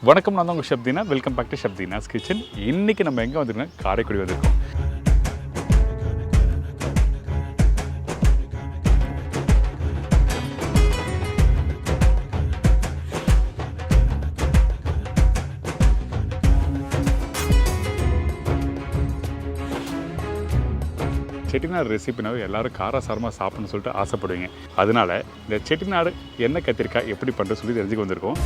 வணக்கம், நான் தான் உங்கள் chef Deena. Welcome back to chef Deena's kitchen. இன்றைக்கி நம்ம எங்கே வந்திருக்கோம்? காரைக்குடி வந்திருக்கோம். செட்டிநாடு ரெசிபினாவே எல்லோரும் காரசாரமாக சாப்பிட்ணுன்னு சொல்லிட்டு ஆசைப்படுவீங்க. அதனால் இந்த செட்டிநாடு எண்ணெய் கத்திரிக்காய் எப்படி பண்ணுறது சொல்லி தெரிஞ்சுக்க வந்திருக்கோம்.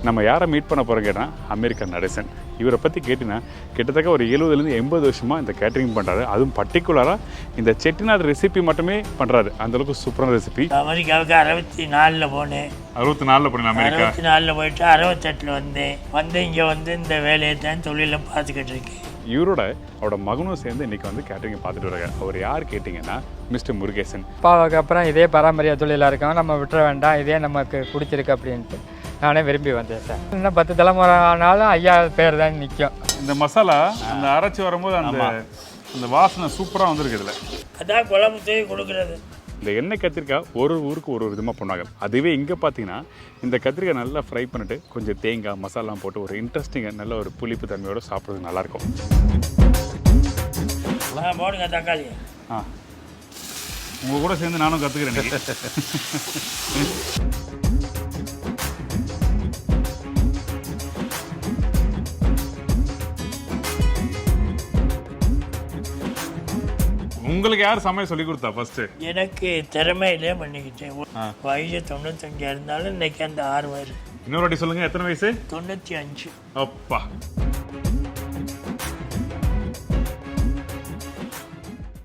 நம்ம யாரை மீட் பண்ண போகிறோம் கேட்டால் அமெரிக்கன் நடேசன். இவரை பற்றி கேட்டிங்கன்னா கிட்டத்தட்ட ஒரு 70-80 வருஷமாக இந்த கேட்டரிங் பண்ணுறாரு. அதுவும் பர்டிகுலராக இந்த செட்டிநாடு ரெசிபி மட்டுமே பண்ணுறாரு. அந்தளவுக்கு சூப்பரான ரெசிபி. அமெரிக்காவுக்கு 64 போனேன். 64 போனேன் அமெரிக்கா. 64 போயிட்டு 68 வந்து இங்கே வந்து இந்த வேலையை தான் தொழிலை பார்த்துக்கிட்டு இருக்கேன். அவரோட மகனும் சேர்ந்து இன்றைக்கி வந்து கேட்டரிங்கை பார்த்துட்டு வராங்க. அவர் யார் கேட்டிங்கன்னா மிஸ்டர் முருகேசன். அப்பாவுக்கு அப்புறம் இதே பாரம்பரிய தொழிலாக இருக்கோம், நம்ம விட்டுற வேண்டாம், இதே நமக்கு பிடிச்சிருக்கு அப்படின்ட்டு நானே விரும்பி வந்தேன் சார். இன்னும் 10 தலைமுறை ஆனாலும் ஐயா பேர் தான் நிற்கும். இந்த மசாலா அந்த அரைச்சி வரும்போது அந்த வாசனை சூப்பராக வந்துருக்கு. இதில் அதான் குழம்பு தூக்கி கொடுக்குறது. இந்த எண்ணெய் கத்திரிக்காய் ஒரு ஊருக்கு ஒரு விதமாக பண்ணுவாங்க. அதுவே இங்கே பார்த்தீங்கன்னா இந்த கத்திரிக்காய் நல்லா ஃப்ரை பண்ணிவிட்டு கொஞ்சம் தேங்காய் மசாலாம் போட்டு ஒரு இன்ட்ரெஸ்டிங்காக நல்ல ஒரு புளிப்பு தன்மையோடு சாப்பிட்றது நல்லாயிருக்கும். போடுங்க தக்காளி. உங்கள் கூட சேர்ந்து நானும் கற்றுக்கிறேன். உங்களுக்கு யார் சமையல் சொல்லி கொடுத்தா? ஃபர்ஸ்ட் எனக்கு திறமையிலே பண்ணிக்கிட்டேன். வயசு 95 இருந்தாலும் இன்னைக்கு அந்த 6 வயசு. இன்னொரு வாட்டி சொல்லுங்க, எத்தனை வயசு? 95. அப்பா,